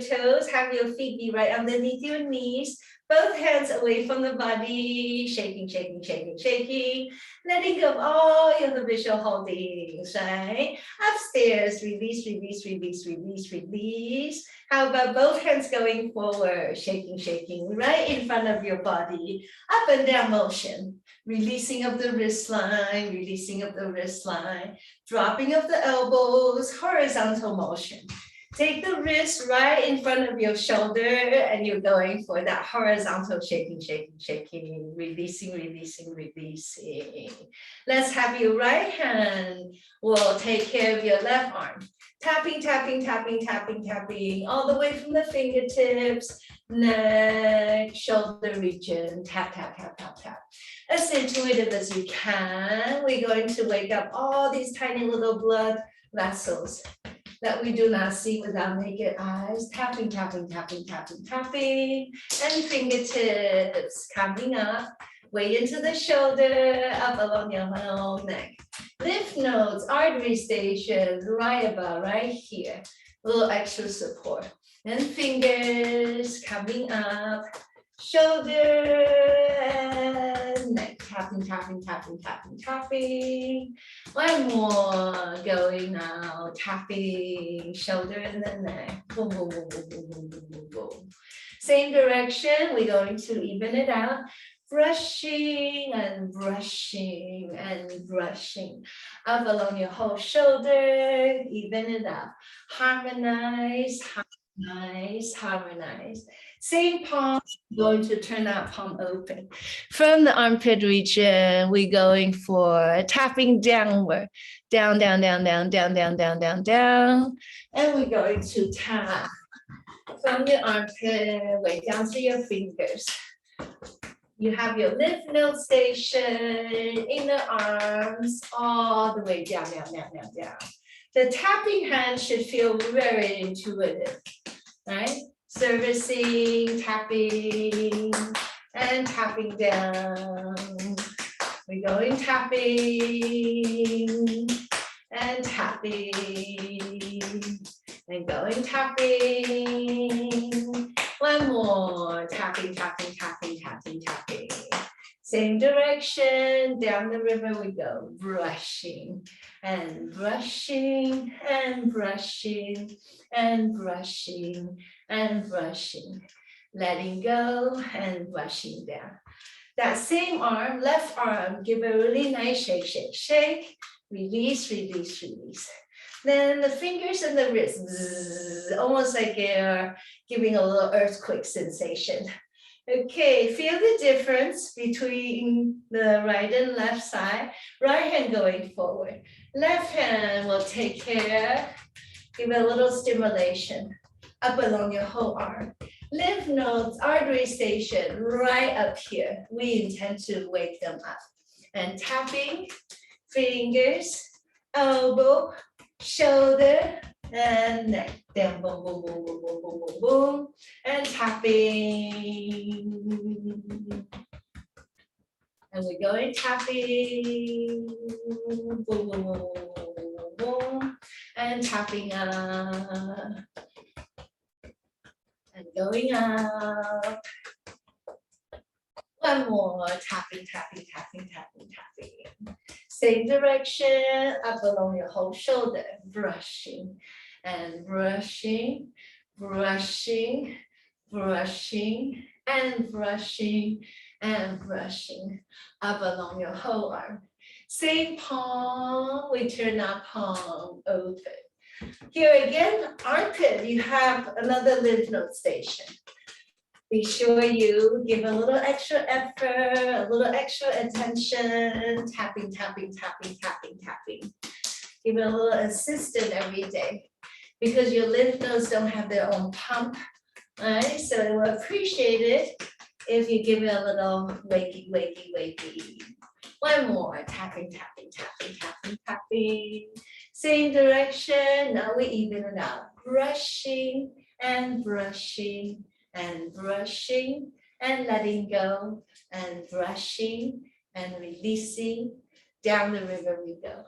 Toes, have your feet be right underneath your knees. Both hands away from the body, shaking, shaking, shaking, shaking. Letting go of all your habitual holdings, right? Upstairs, release, release, release, release, release. How about both hands going forward, shaking, shaking, right in front of your body. Up and down motion. Releasing of the wrist line, releasing of the wrist line. Dropping of the elbows, horizontal motion. Take the wrist right in front of your shoulder and you're going for that horizontal shaking, shaking, shaking, releasing, releasing, releasing. Let's have your right hand will take care of your left arm. Tapping, tapping, tapping, tapping, tapping, all the way from the fingertips, neck, shoulder region, tap, tap, tap, tap, tap. As intuitive as you can, we're going to wake up all these tiny little blood vessels that we do not see with our naked eyes. Tapping, tapping, tapping, tapping, tapping, and fingertips coming up, way into the shoulder, up along your whole neck. Lymph nodes, artery stations, right about, right here. A little extra support. And fingers coming up, shoulder and neck. Tapping, tapping, tapping, tapping, tapping. One more going now. Tapping, shoulder and the neck. Boom, boom, boom, boom, boom, boom, boom, boom, boom. Same direction. We're going to even it out. Brushing and brushing and brushing up along your whole shoulder. Even it up. Harmonize, harmonize, harmonize. Same palm, going to turn that palm open. From the armpit region, we're going for tapping downward. Down, down, down, down, down, down, down, down, down. And we're going to tap from the armpit, way down to your fingers. You have your lymph node station, inner arms, all the way down, down, down, down, down. The tapping hand should feel very intuitive, right? Servicing, tapping, and tapping down. We're going tapping, and tapping, and going tapping. One more, tapping, tapping, tapping, tapping, tapping. Same direction, down the river we go, brushing, and brushing, and brushing, and brushing, and brushing, letting go and brushing down. That same arm, left arm, give a really nice shake, shake, shake, release, release, release. Then the fingers and the wrists, bzzz, almost like you're giving a little earthquake sensation. Okay, feel the difference between the right and left side. Right hand going forward. Left hand will take care, give a little stimulation up along your whole arm. Lymph nodes, artery station, right up here. We intend to wake them up. And tapping, fingers, elbow, shoulder, and neck. Down, boom, boom, boom, boom, boom, boom, boom, boom. And tapping. And we're going tapping. Boom, boom, boom, boom, boom, boom. And tapping up. And going up. One more, tapping, tapping, tapping, tapping, tapping. Same direction, up along your whole shoulder, brushing and brushing, brushing, brushing, and brushing, and brushing up along your whole arm. Same palm, we turn our palm open. Here again, armpit, you have another lymph node station. Be sure you give a little extra effort, a little extra attention, tapping, tapping, tapping, tapping, tapping. Give it a little assistance every day because your lymph nodes don't have their own pump, right? So it will appreciate it if you give it a little wakey, wakey, wakey. One more, tapping, tapping, tapping, tapping, tapping. Same direction, now we even it out. Brushing and brushing and brushing and letting go and brushing and releasing. Down the river we go.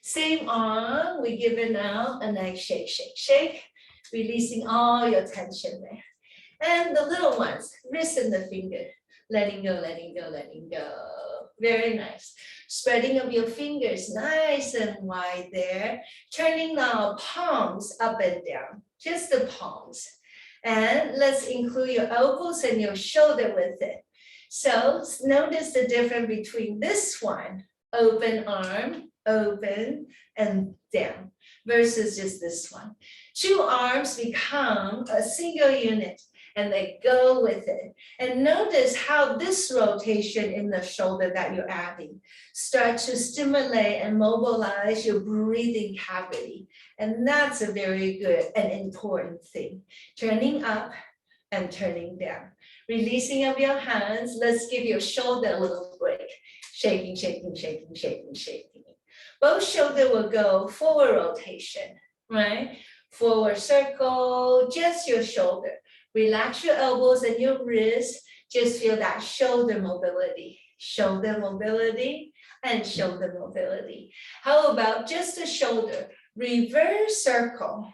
Same arm, we give it now a nice shake, shake, shake. releasing all your tension there. And the little ones, wrist and the finger, letting go, letting go, letting go. Very nice. Spreading of your fingers nice and wide there. Turning now palms up and down, just the palms. And let's include your elbows and your shoulder with it. So notice the difference between this one, open arm, open and down, versus just this one. Two arms become a single unit and they go with it. And notice how this rotation in the shoulder that you're adding start to stimulate and mobilize your breathing cavity. And that's a very good and important thing. Turning up and turning down. Releasing of your hands. Let's give your shoulder a little break. Shaking, shaking, shaking, shaking, shaking. Both shoulder will go forward rotation, right? Forward circle, just your shoulder. Relax your elbows and your wrists. Just feel that shoulder mobility and shoulder mobility. How about just the shoulder? Reverse circle,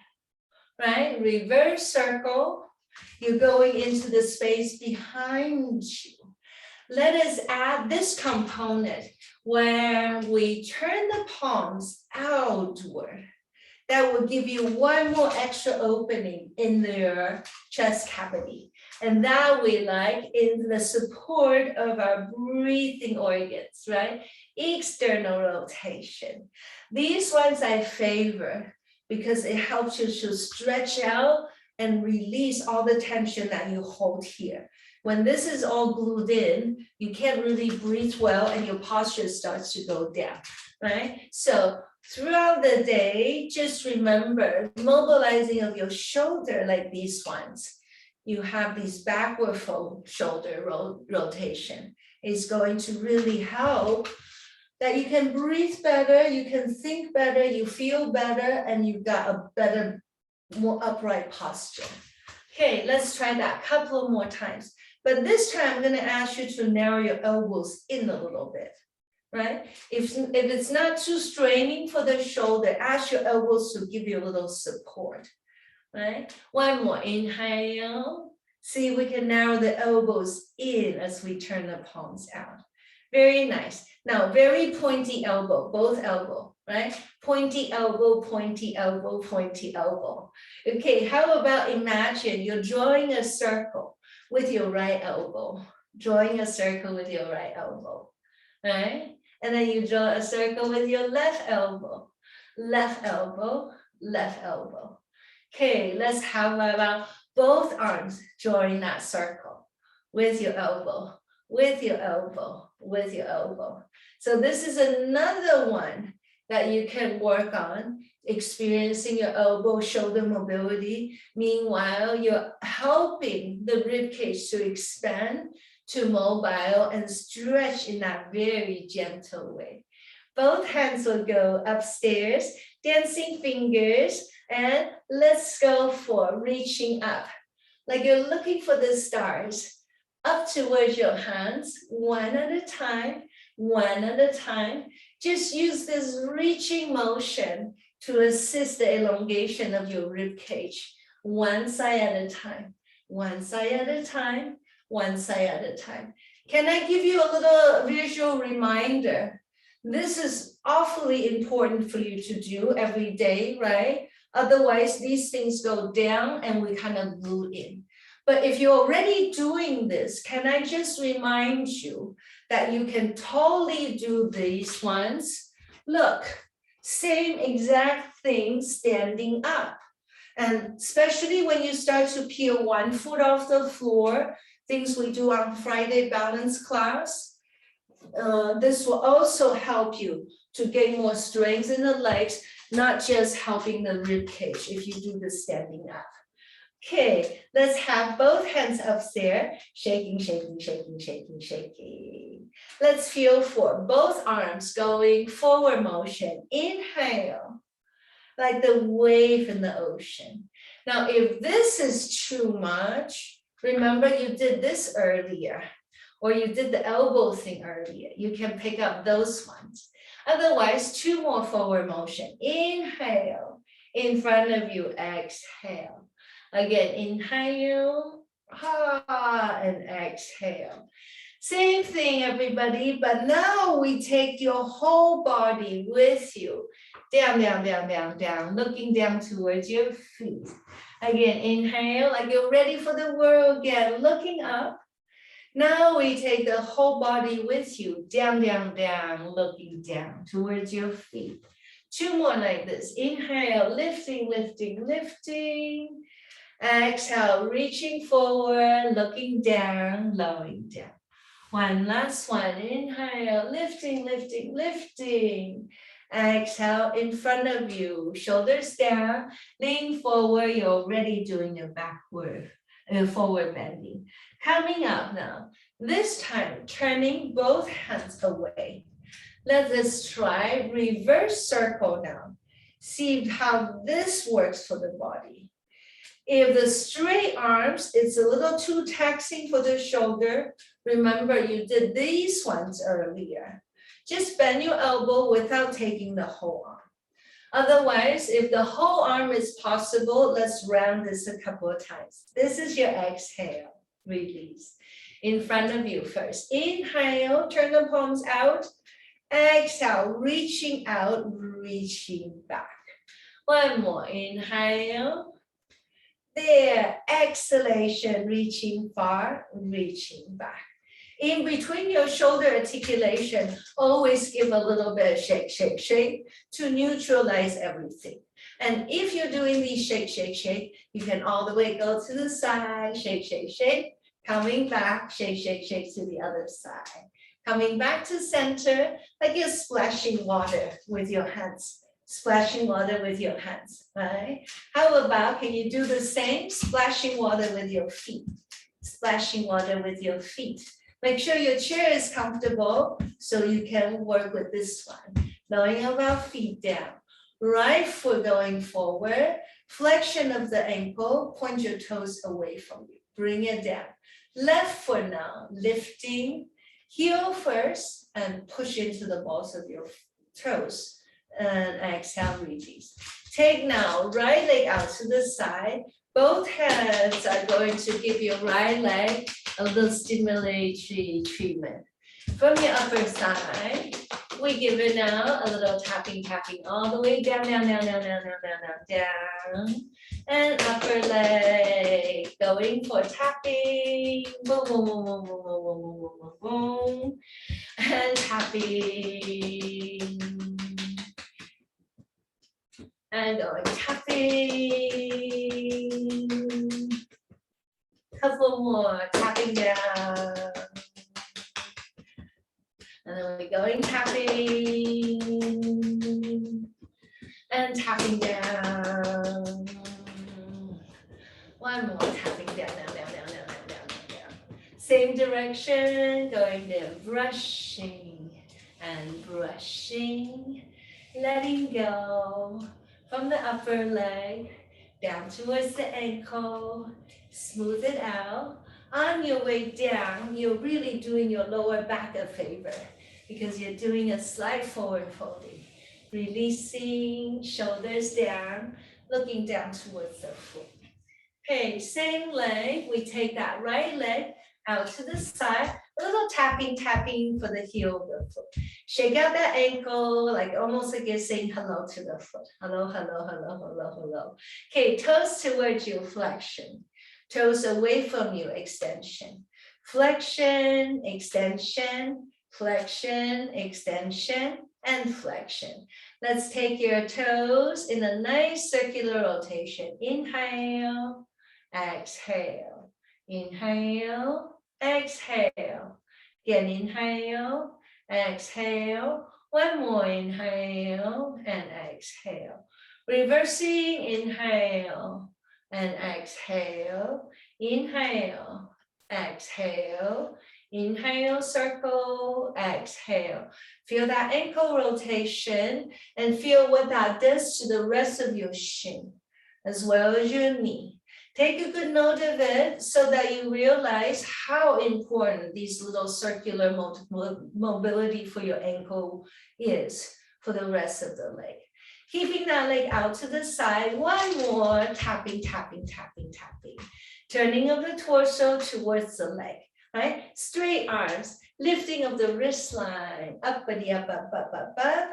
right? Reverse circle. You're going into the space behind you. Let us add this component where we turn the palms outward. That will give you one more extra opening in your chest cavity. And that we like in the support of our breathing organs, right? External rotation. These ones I favor because it helps you to stretch out and release all the tension that you hold here. When this is all glued in, you can't really breathe well and your posture starts to go down, right? So throughout the day, just remember mobilizing of your shoulder like these ones. You have these backward fold shoulder rotation. It's going to really help that you can breathe better, you can think better, you feel better, and you've got a better, more upright posture. Okay, let's try that a couple more times. But this time I'm going to ask you to narrow your elbows in a little bit, right? If it's not too straining for the shoulder, ask your elbows to give you a little support, right? One more, inhale. See if we can narrow the elbows in as we turn the palms out. Very nice. Now, very pointy elbow, both elbow, right? Pointy elbow, pointy elbow, pointy elbow. Okay, how about imagine you're drawing a circle with your right elbow, drawing a circle with your right elbow, right? And then you draw a circle with your left elbow, left elbow, left elbow. Okay, let's have about both arms drawing that circle with your elbow, with your elbow, with your elbow. So this is another one that you can work on, experiencing your elbow shoulder mobility. Meanwhile, you're helping the rib cage to expand, to mobile and stretch in that very gentle way. Both hands will go upstairs, dancing fingers, and let's go for reaching up. Like you're looking for the stars, up towards your hands, one at a time, one at a time. Just use this reaching motion to assist the elongation of your rib cage, one side at a time, one side at a time, one side at a time. Can I give you a little visual reminder? This is awfully important for you to do every day, right? Otherwise, these things go down and we kind of glue in. But if you're already doing this, can I just remind you that you can totally do these ones? Look, same exact thing standing up. And especially when you start to peel one foot off the floor, things we do on Friday balance class, this will also help you to gain more strength in the legs, not just helping the rib cage if you do the standing up. Okay, let's have both hands up there, shaking, shaking, shaking, shaking, shaking. Let's feel for both arms going forward motion. Inhale, like the wave in the ocean. Now, if this is too much, remember you did this earlier, or you did the elbow thing earlier. You can pick up those ones. Otherwise, two more forward motion. Inhale, In front of you, exhale. Again, inhale, and exhale. Same thing, everybody, but now we take your whole body with you. Down, down, down, down, down, looking down towards your feet. Again, inhale, like you're ready for the world again, looking up. Now we take the whole body with you, down, down, down, looking down towards your feet. 2 more like this. Inhale, lifting, lifting, lifting. Exhale, reaching forward, looking down, lowering down. One last one. Inhale, lifting, lifting, lifting. Exhale, in front of you, shoulders down, lean forward. You're already doing your forward bending. Coming up now. This time, turning both hands away. Let us try reverse circle now. See how this works for the body. If the straight arms, it's a little too taxing for the shoulder. Remember, you did these ones earlier. Just bend your elbow without taking the whole arm. Otherwise, if the whole arm is possible, let's round this a couple of times. This is your exhale, release. In front of you first. Inhale, turn the palms out. Exhale, reaching out, reaching back. One more, inhale. There, exhalation, reaching far, reaching back. In between your shoulder articulation, always give a little bit of shake, shake, shake to neutralize everything. And if you're doing these shake, shake, shake, you can all the way go to the side, shake, shake, shake, coming back, shake, shake, shake to the other side. Coming back to center, like you're splashing water with your hands. Splashing water with your hands, right? How about, can you do the same? Splashing water with your feet. Splashing water with your feet. Make sure your chair is comfortable so you can work with this one. Knowing about feet down. Right foot going forward. Flexion of the ankle. Point your toes away from you. Bring it down. Left foot now. Lifting. Heel first and push into the balls of your toes. And exhale, release. Take now right leg out to the side. Both hands are going to give your right leg a little stimulatory treatment. From your upper side, we give it now a little tapping, tapping all the way down, down, down, down, down, down, down, down, down. And upper leg going for tapping. Boom, boom, boom, boom, boom, boom, boom, boom, boom, boom. And tapping. And going tapping. Couple more, tapping down. And then we're going tapping. And tapping down. One more, tapping down, down, down, down, down, down, down, down. Same direction, going there, brushing and brushing. Letting go from the upper leg down towards the ankle. Smooth it out. On your way down, you're really doing your lower back a favor because you're doing a slight forward folding. Releasing, shoulders down, looking down towards the foot. Okay, same leg. We take that right leg out to the side. A little tapping, tapping for the heel of the foot. Shake out that ankle, like almost like you're saying hello to the foot. Hello, hello, hello, hello, hello. Okay, toes towards you, flexion. Toes away from you, extension. Flexion, extension, flexion, extension, and flexion. Let's take your toes in a nice circular rotation. Inhale, exhale, inhale, exhale. Again, inhale, exhale. One more inhale and exhale. Reversing, inhale and exhale. Inhale, exhale. Inhale, circle, exhale. Feel that ankle rotation and feel what that does to the rest of your shin as well as your knee. Take a good note of it so that you realize how important these little circular mobility for your ankle is for the rest of the leg. Keeping that leg out to the side. One more, tapping, tapping, tapping, tapping. Turning of the torso towards the leg, right? Straight arms, lifting of the wrist line, up, up.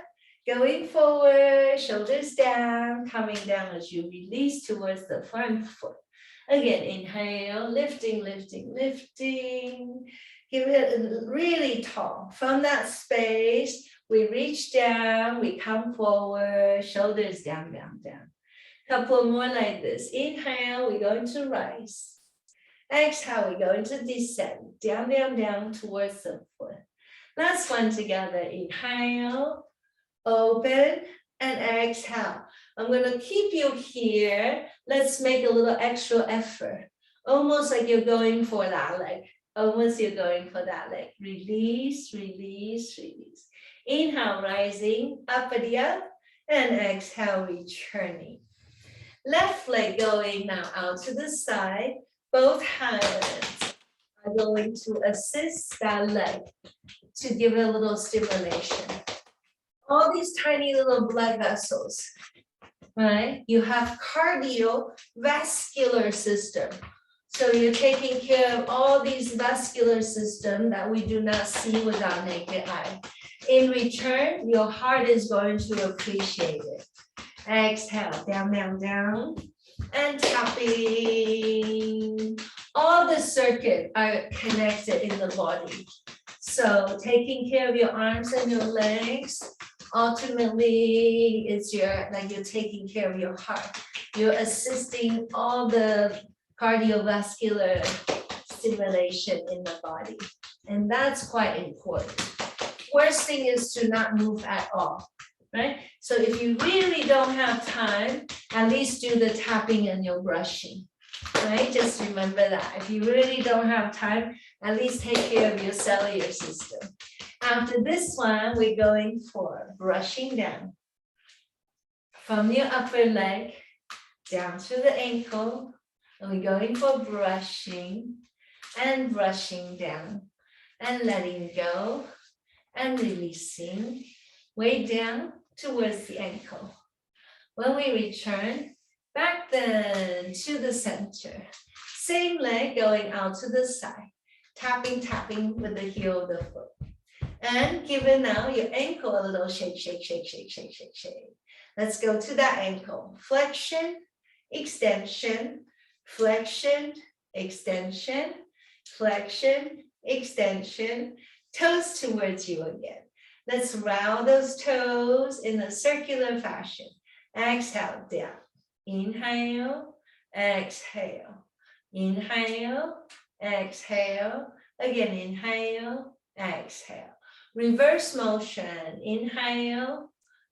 Going forward, shoulders down, coming down as you release towards the front foot. Again, inhale, lifting, lifting, lifting. Give it really tall. From that space, we reach down, we come forward, shoulders down, down, down. Couple more like this. Inhale, we're going to rise. Exhale, we're going to descend, down, down, down towards the foot. Last one together. Inhale, open, and exhale. I'm going to keep you here. Let's make a little extra effort. Almost like you're going for that leg. Almost you're going for that leg. Release, release, release. Inhale, rising, up, and exhale, returning. Left leg going now out to the side. Both hands are going to assist that leg to give it a little stimulation. All these tiny little blood vessels, right? You have cardiovascular system. So you're taking care of all these vascular systems that we do not see with our naked eye. In return, your heart is going to appreciate it. Exhale, down, down, down, and tapping. All the circuits are connected in the body. So taking care of your arms and your legs, ultimately, it's you're taking care of your heart. You're assisting all the cardiovascular stimulation in the body. And that's quite important. Worst thing is to not move at all, right? So if you really don't have time, at least do the tapping and your brushing, right? Just remember that. If you really don't have time, at least take care of your cellular system. After this one, we're going for brushing down. From your upper leg down to the ankle, and we're going for brushing and brushing down and letting go and releasing way down towards the ankle. When we return, back then to the center. Same leg going out to the side, tapping, tapping with the heel of the foot. And giving now your ankle a little shake, shake, shake, shake, shake, shake, shake. Let's go to that ankle. Flexion, extension, flexion, extension, flexion, extension, toes towards you again. Let's round those toes in a circular fashion. Exhale, down. Inhale, exhale. Inhale, exhale. Again, inhale, exhale. Reverse motion. Inhale,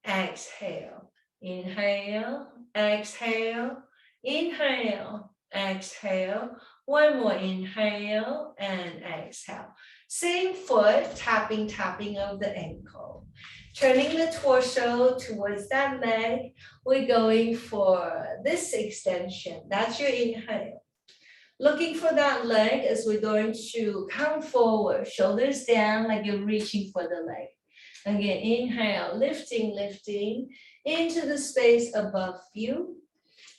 exhale. Inhale, exhale. Inhale, exhale. One more inhale and exhale. Same foot, tapping, tapping of the ankle. Turning the torso towards that leg. We're going for this extension. That's your inhale. Looking for that leg as we're going to come forward, shoulders down like you're reaching for the leg. Again, inhale, lifting, lifting into the space above you.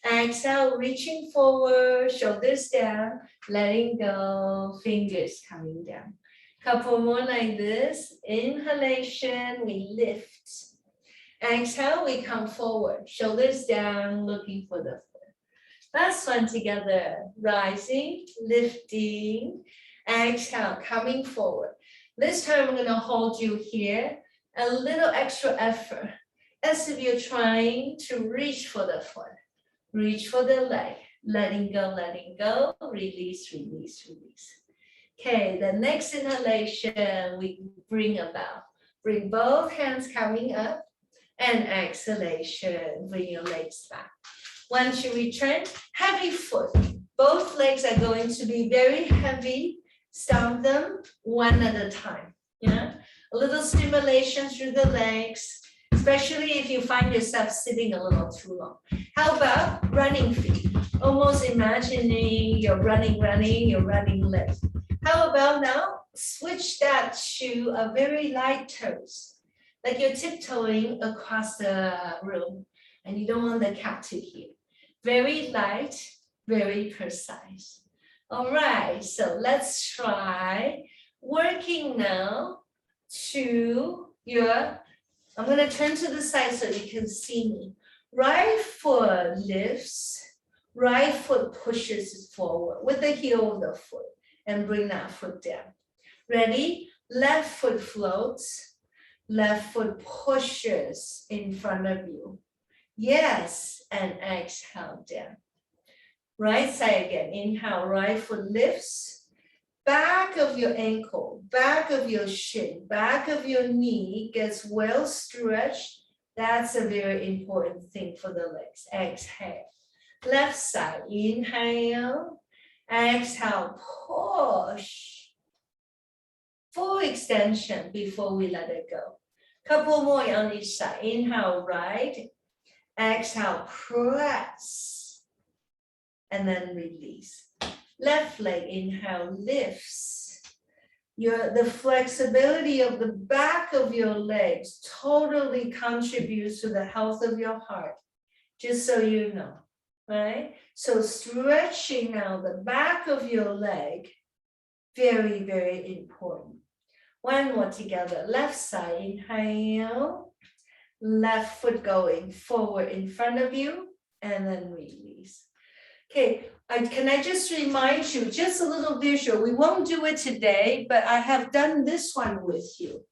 Exhale, reaching forward, shoulders down, letting go, fingers coming down. Couple more like this. Inhalation, we lift. Exhale, we come forward, shoulders down, looking for the foot. Last one together, rising, lifting. Exhale, coming forward. This time I'm going to hold you here, a little extra effort, as if you're trying to reach for the foot. Reach for the leg, letting go, release, release, release. Okay, the next inhalation we bring about. Bring both hands coming up, and exhalation, bring your legs back. Once you return, heavy foot. Both legs are going to be very heavy. Stomp them one at a time. Yeah, a little stimulation through the legs, especially if you find yourself sitting a little too long. How about running feet? Almost imagining you're running left. How about now, switch that to a very light toes, like you're tiptoeing across the room. and you don't want the cat to hear. Very light, very precise. All right, so let's try working now to your, I'm going to turn to the side so you can see me. Right foot lifts, right foot pushes forward with the heel of the foot and bring that foot down. Ready? Left foot floats, left foot pushes in front of you. Yes, and exhale down. Right side again, inhale, right foot lifts, back of your ankle, back of your shin, back of your knee gets well stretched. That's a very important thing for the legs. Exhale. Left side, inhale, exhale, push. Full extension before we let it go. Couple more on each side. Inhale, right. Exhale, press. And then release. Left leg, inhale, lifts. The flexibility of the back of your legs totally contributes to the health of your heart, just so you know, right? So stretching now the back of your leg, very, very important. One more together, left side, inhale, left foot going forward in front of you, and then release. Okay, can I just remind you, just a little visual, we won't do it today, but I have done this one with you.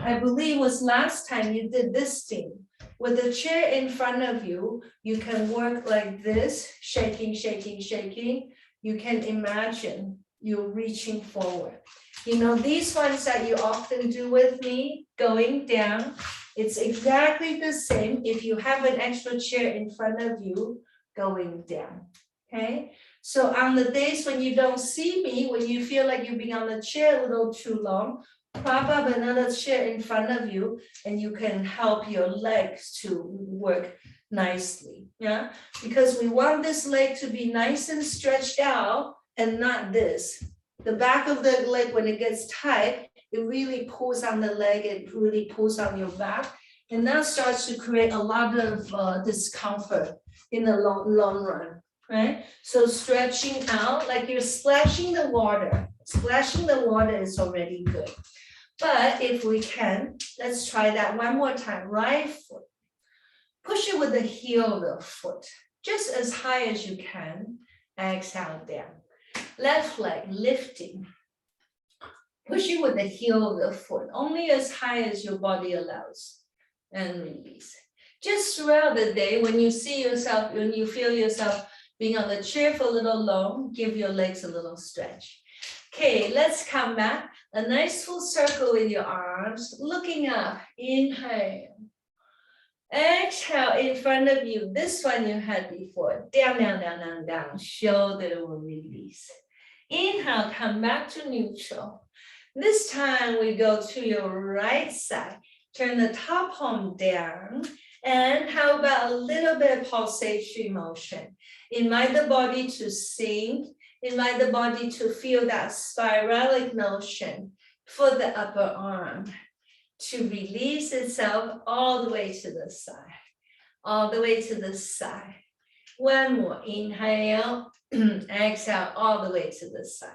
I believe it was last time you did this thing. With the chair in front of you, you can work like this, shaking, shaking, shaking. You can imagine you reaching forward. You know, these ones that you often do with me, going down, it's exactly the same if you have an extra chair in front of you, going down, okay? So on the days when you don't see me, when you feel like you've been on the chair a little too long, prop up another chair in front of you and you can help your legs to work nicely, yeah? Because we want this leg to be nice and stretched out and not this. The back of the leg, when it gets tight, it really pulls on the leg, it really pulls on your back, and that starts to create a lot of discomfort in the long run, right? So stretching out, like you're splashing the water. Splashing the water is already good. But if we can, let's try that one more time. Right foot. Push it with the heel of the foot, just as high as you can. Exhale down. Left leg lifting. Push it with the heel of the foot, only as high as your body allows. And release. Just throughout the day, when you see yourself, when you feel yourself being on the chair for a little long, give your legs a little stretch. Okay, let's come back. A nice full circle with your arms, looking up. Inhale. Exhale in front of you. This one you had before. Down, down, down, down, down. Shoulder will release. Inhale, come back to neutral. This time we go to your right side. Turn the top palm down. And how about a little bit of pulsatory motion? Invite the body to sink. Invite the body to feel that spiralic motion for the upper arm to release itself all the way to the side. All the way to the side. One more. Inhale. Exhale all the way to the side.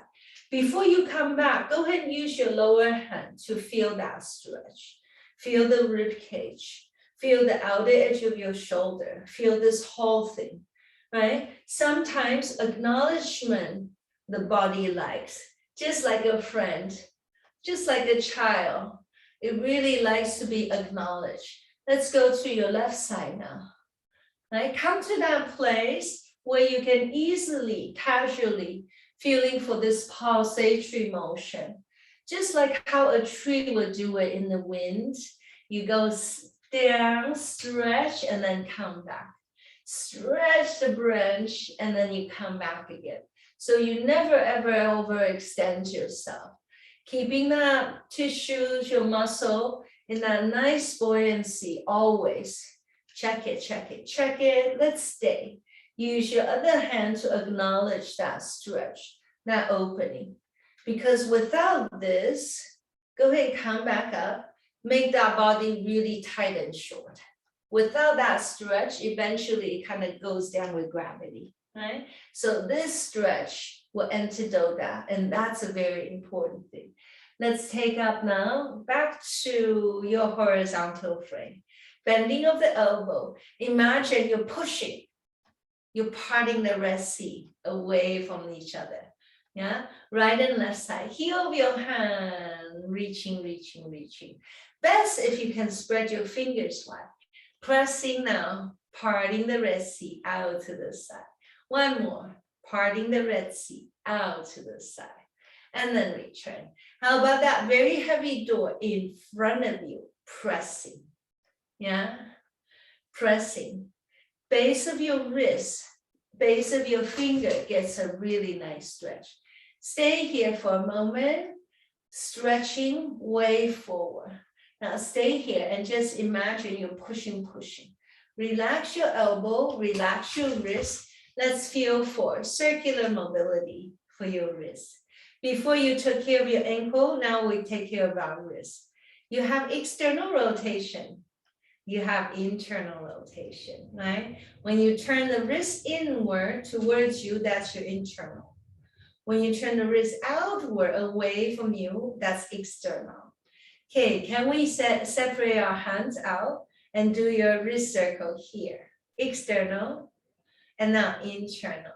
Before you come back, go ahead and use your lower hand to feel that stretch. Feel the rib cage. Feel the outer edge of your shoulder. Feel this whole thing, right? Sometimes acknowledgement the body likes, just like a friend, just like a child. It really likes to be acknowledged. Let's go to your left side now. Right? Come to that place where you can easily, casually feeling for this pulsatory motion. Just like how a tree would do it in the wind. You go down, stretch, and then come back. Stretch the branch, and then you come back again. So you never ever overextend yourself. Keeping that tissues, your muscle in that nice buoyancy always. Check it, check it, check it. Let's stay. Use your other hand to acknowledge that stretch, that opening. Because without this, go ahead and come back up. Make that body really tight and short. Without that stretch, eventually it kind of goes down with gravity, right? So this stretch will antidote that, and that's a very important thing. Let's take up now, back to your horizontal frame. Bending of the elbow. Imagine you're pushing, you're parting the Red Sea away from each other. Yeah, right and left side. Heel of your hand, reaching. Best if you can spread your fingers wide. Pressing now, parting the Red Sea out to the side. One more, parting the Red Sea out to the side. And then return. How about that very heavy door in front of you, pressing. Yeah, pressing. Base of your wrist, base of your finger gets a really nice stretch. Stay here for a moment, stretching way forward. Now stay here and just imagine you're pushing. Relax your elbow, relax your wrist. Let's feel for circular mobility for your wrist. Before you took care of your ankle, now we take care of our wrist. You have external rotation. You have internal rotation, right? When you turn the wrist inward towards you, that's your internal. When you turn the wrist outward away from you, that's external. Okay, can we separate our hands out and do your wrist circle here? External, and now internal.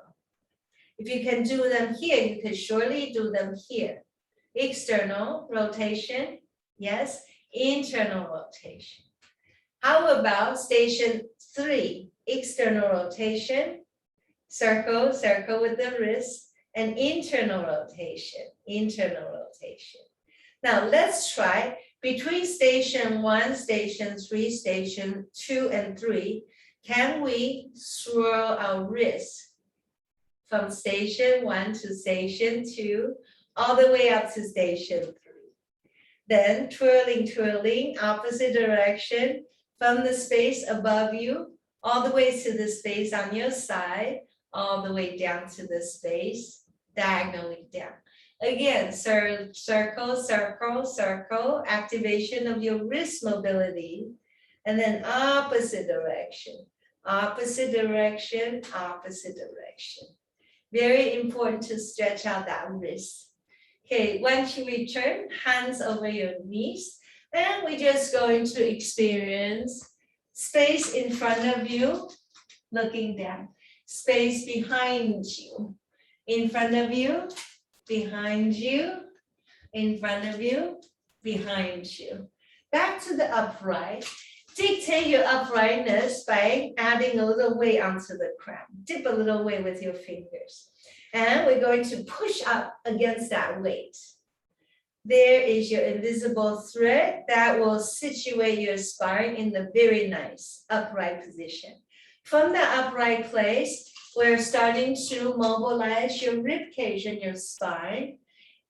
If you can do them here, you can surely do them here. External rotation, yes, internal rotation. How about station 3, external rotation, circle with the wrist, and internal rotation. Now let's try between station 1, station 3, station 2, and 3, can we swirl our wrist from station 1 to station 2, all the way up to station 3. Then twirling, opposite direction, from the space above you, all the way to the space on your side, all the way down to the space, diagonally down. Again, circle, activation of your wrist mobility, and then opposite direction. Very important to stretch out that wrist. Okay, once you return, hands over your knees, and we're just going to experience space in front of you, looking down. Space behind you, in front of you, behind you, in front of you, behind you. Back to the upright. Dictate your uprightness by adding a little weight onto the crown. Dip a little weight with your fingers. And we're going to push up against that weight. There is your invisible thread that will situate your spine in the very nice upright position. From the upright place, we're starting to mobilize your rib cage and your spine.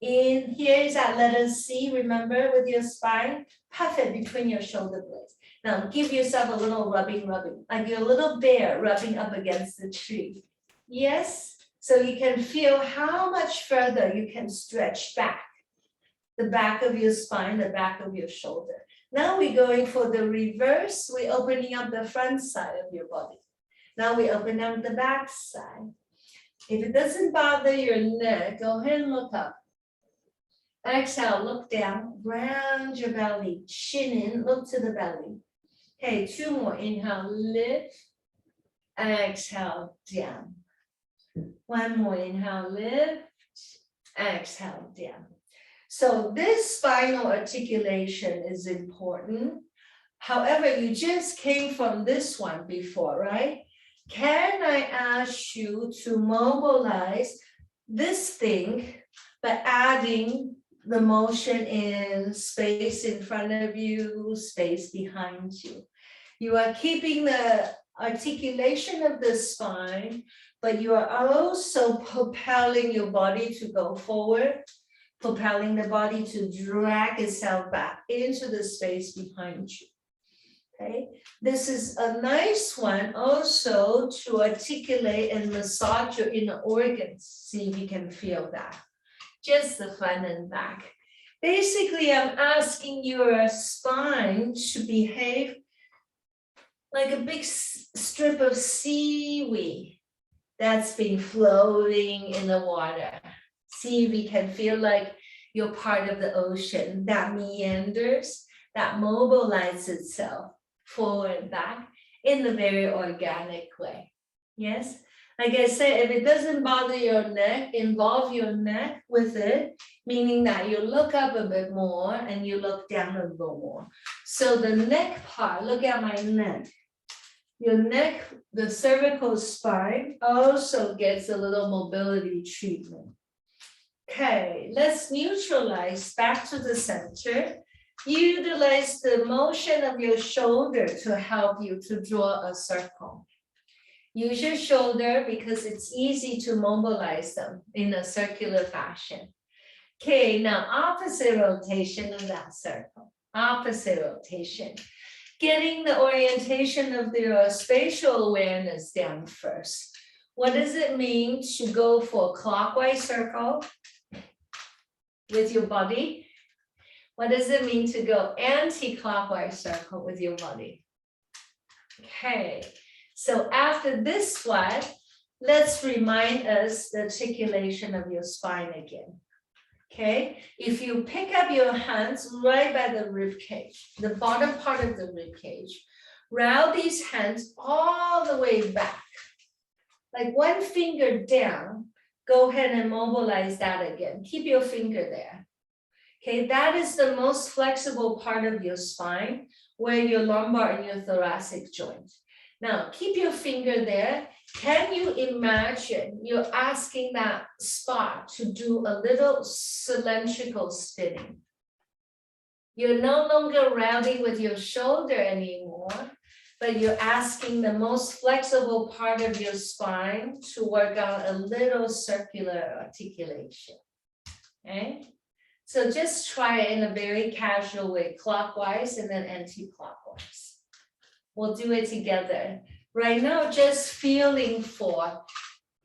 In here is that letter C, remember, with your spine, puff it between your shoulder blades. Now give yourself a little rubbing, like you're a little bear rubbing up against the tree. Yes, so you can feel how much further you can stretch back. The back of your spine, the back of your shoulder. Now we're going for the reverse. We're opening up the front side of your body. Now we open up the back side. If it doesn't bother your neck, go ahead and look up. Exhale, look down, round your belly, chin in, look to the belly. Okay, 2 more. Inhale, lift. Exhale, down. 1 more. Inhale, lift. Exhale, down. So this spinal articulation is important. However, you just came from this one before, right? Can I ask you to mobilize this thing by adding the motion in space in front of you, space behind you? You are keeping the articulation of the spine, but you are also propelling your body to go forward, propelling the body to drag itself back into the space behind you. Okay, this is a nice one also to articulate and massage your inner organs. See if you can feel that. Just the front and back. Basically, I'm asking your spine to behave like a big strip of seaweed that's been floating in the water. Seaweed can feel like you're part of the ocean that meanders, that mobilizes itself forward and back in a very organic way. Yes? Like I said, if it doesn't bother your neck, involve your neck with it, meaning that you look up a bit more and you look down a little more. So the neck part, look at my neck. Your neck, the cervical spine also gets a little mobility treatment. Okay, let's neutralize back to the center. Utilize the motion of your shoulder to help you to draw a circle. Use your shoulder because it's easy to mobilize them in a circular fashion. Okay, now opposite rotation of that circle. Opposite rotation. Getting the orientation of your spatial awareness down first. What does it mean to go for a clockwise circle with your body? What does it mean to go anti-clockwise circle with your body? Okay, so after this one, let's remind us the articulation of your spine again. Okay, if you pick up your hands right by the rib cage, the bottom part of the rib cage, route these hands all the way back, like one finger down, go ahead and mobilize that again. Keep your finger there. Okay, that is the most flexible part of your spine, where your lumbar and your thoracic joint. Now, keep your finger there. Can you imagine you're asking that spot to do a little cylindrical spinning? You're no longer routing with your shoulder anymore, but you're asking the most flexible part of your spine to work on a little circular articulation. Okay? So just try it in a very casual way, clockwise and then anti-clockwise. We'll do it together. Right now, just feeling for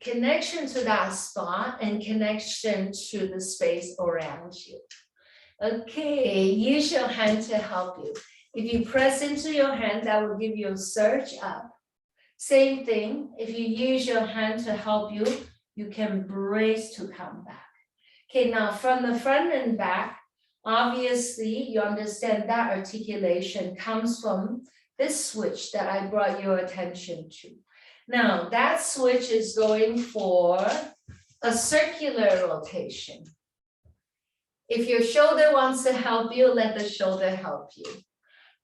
connection to that spot and connection to the space around you. Okay, use your hand to help you. If you press into your hand, that will give you a surge up. Same thing, if you use your hand to help you, you can brace to come back. Okay, now from the front and back, obviously you understand that articulation comes from this switch that I brought your attention to. Now that switch is going for a circular rotation. If your shoulder wants to help you, let the shoulder help you.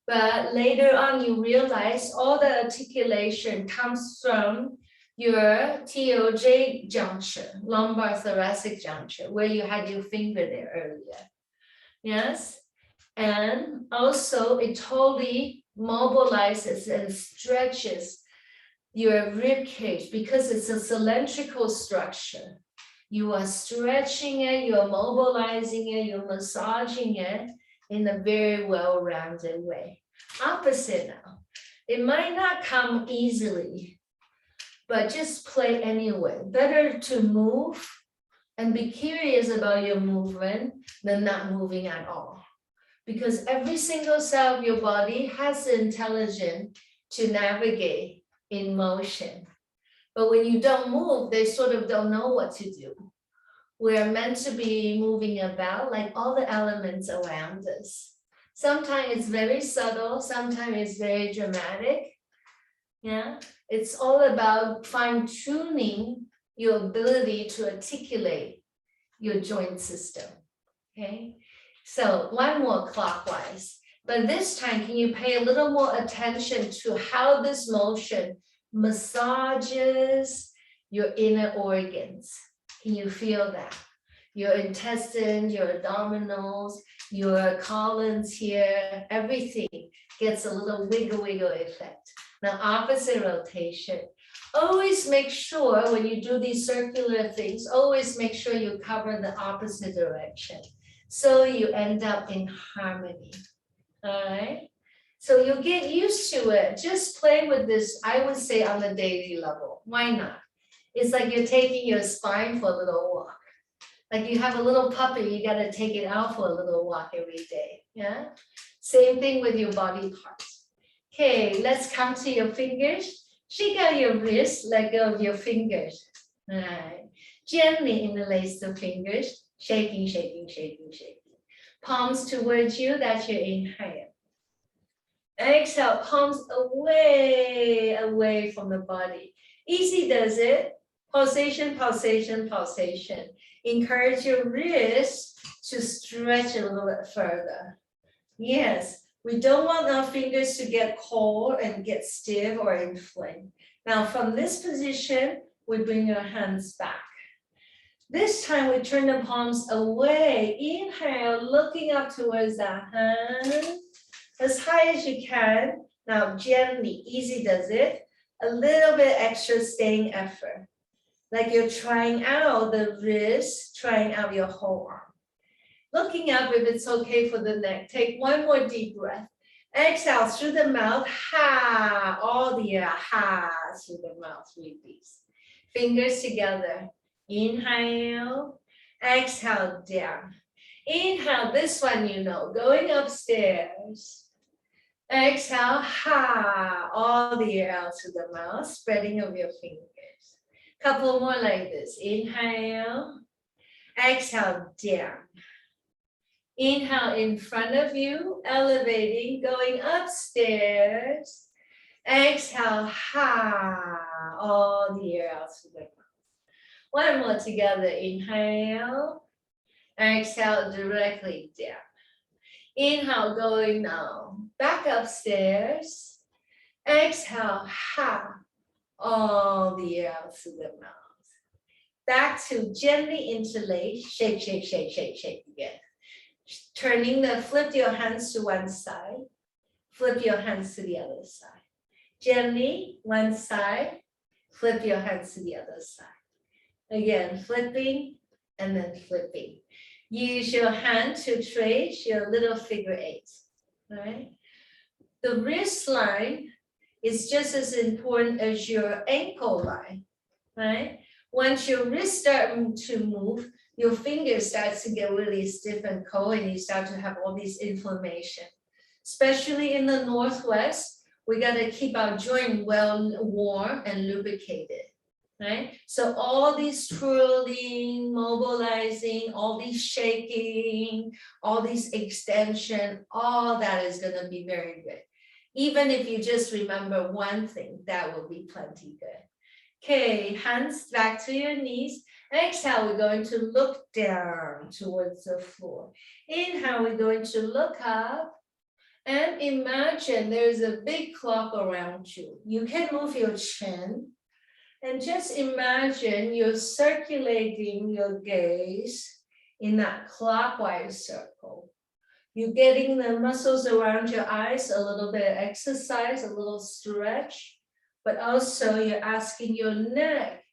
But later on you realize all the articulation comes from your TOJ juncture, lumbar thoracic juncture, where you had your finger there earlier. Yes, and also it totally mobilizes and stretches your rib cage because it's a cylindrical structure. You are stretching it, you're mobilizing it, you're massaging it in a very well-rounded way. Opposite now, it might not come easily, but just play anyway. Better to move and be curious about your movement than not moving at all. Because every single cell of your body has the intelligence to navigate in motion. But when you don't move, they sort of don't know what to do. We're meant to be moving about like all the elements around us. Sometimes it's very subtle, sometimes it's very dramatic. Yeah, it's all about fine-tuning your ability to articulate your joint system. Okay, so one more clockwise, but this time can you pay a little more attention to how this motion massages your inner organs? Can you feel that? Your intestines, your abdominals, your colons here, everything gets a little wiggle effect. Now opposite rotation. Always make sure when you do these circular things, always make sure you cover the opposite direction. So you end up in harmony. All right. So you'll get used to it. Just play with this, I would say, on the daily level. Why not? It's like you're taking your spine for a little walk. Like you have a little puppy, you got to take it out for a little walk every day. Yeah. Same thing with your body parts. Okay, let's come to your fingers. Shake out your wrist, let go of your fingers. All right. Gently interlace the fingers, shaking, shaking, shaking, shaking. Palms towards you, that's your inhale. Exhale, palms away, away from the body. Easy does it. Pulsation, pulsation, pulsation. Encourage your wrists to stretch a little bit further. Yes, we don't want our fingers to get cold and get stiff or inflamed. Now from this position, we bring your hands back. This time we turn the palms away. Inhale, looking up towards the hand. As high as you can. Now gently, easy does it. A little bit extra staying effort. Like you're trying out the wrist, trying out your whole arm. Looking up if it's okay for the neck. Take one more deep breath. Exhale through the mouth. Ha, all the air. Ha, through the mouth. Release. Fingers together. Inhale. Exhale down. Inhale, this one you know, going upstairs. Exhale, ha, all the air out through the mouth, spreading of your fingers. Couple more like this. Inhale. Exhale down. Inhale in front of you, elevating, going upstairs. Exhale, ha, all the air out through the mouth. One more together. Inhale. Exhale directly down. Inhale, going down. Back upstairs. Exhale, ha, all the air out through the mouth. Back to gently interlace. Shake, shake, shake, shake, shake again. Turning flip your hands to one side, flip your hands to the other side. Gently, one side, flip your hands to the other side. Again, flipping and then flipping. Use your hand to trace your little figure eight, right? The wrist line is just as important as your ankle line, right? Once your wrist starts to move, your fingers starts to get really stiff and cold and you start to have all this inflammation. Especially in the Northwest, we gotta keep our joint well warm and lubricated, right? So all these twirling, mobilizing, all these shaking, all these extension, all that is gonna be very good. Even if you just remember one thing, that will be plenty good. Okay, hands back to your knees. Exhale, we're going to look down towards the floor. Inhale, we're going to look up and imagine there's a big clock around you. You can move your chin and just imagine you're circulating your gaze in that clockwise circle. You're getting the muscles around your eyes, a little bit of exercise, a little stretch, but also you're asking your neck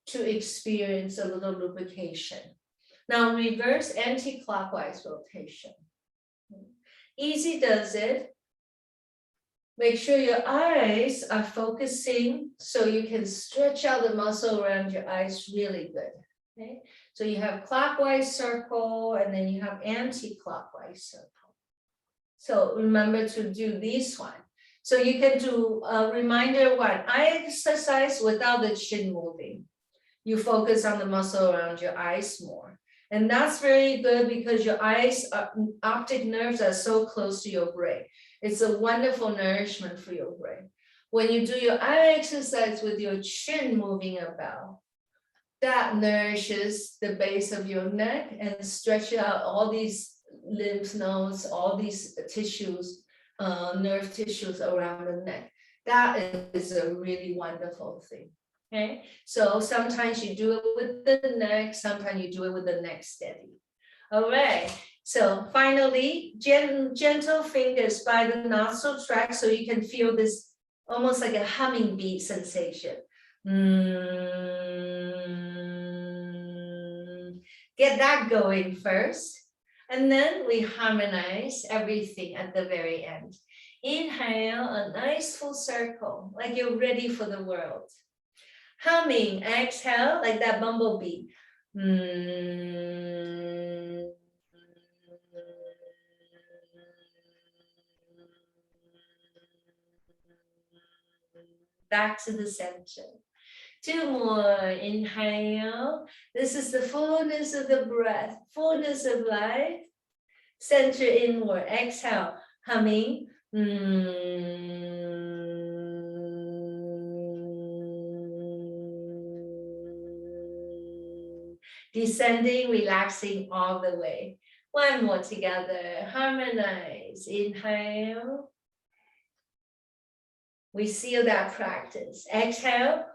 to experience a little lubrication. Now reverse anti-clockwise rotation. Easy does it. Make sure your eyes are focusing so you can stretch out the muscle around your eyes really good. Okay? So you have clockwise circle and then you have anti-clockwise circle. So remember to do this one. So you can do a reminder one. I exercise without the chin moving. You focus on the muscle around your eyes more. And that's very good because your eyes, optic nerves are so close to your brain. It's a wonderful nourishment for your brain. When you do your eye exercise with your chin moving about, that nourishes the base of your neck and stretch out all these lymph nodes, all these tissues, nerve tissues around the neck. That is a really wonderful thing. Okay, so sometimes you do it with the neck, sometimes you do it with the neck steady. All right, so finally, gentle fingers by the nostril tract so you can feel this almost like a humming beat sensation. Get that going first, and then we harmonize everything at the very end. Inhale, a nice full circle, like you're ready for the world. Humming, exhale, like that bumblebee. back to the center. 2 more, inhale. This is the fullness of the breath, fullness of life. Center inward, exhale, humming. Descending, relaxing all the way. 1 more together, harmonize, inhale. We seal that practice. Exhale.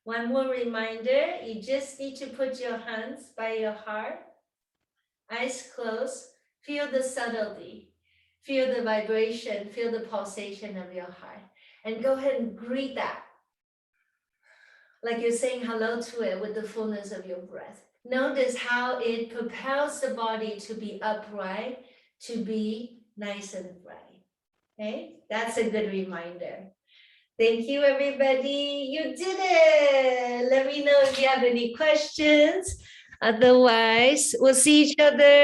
One more reminder, you just need to put your hands by your heart, eyes closed, feel the subtlety, feel the vibration, feel the pulsation of your heart, and go ahead and greet that. Like you're saying hello to it with the fullness of your breath. Notice how it propels the body to be upright, to be nice and bright. Okay, that's a good reminder. Thank you, everybody. You did it. Let me know if you have any questions. Otherwise, we'll see each other.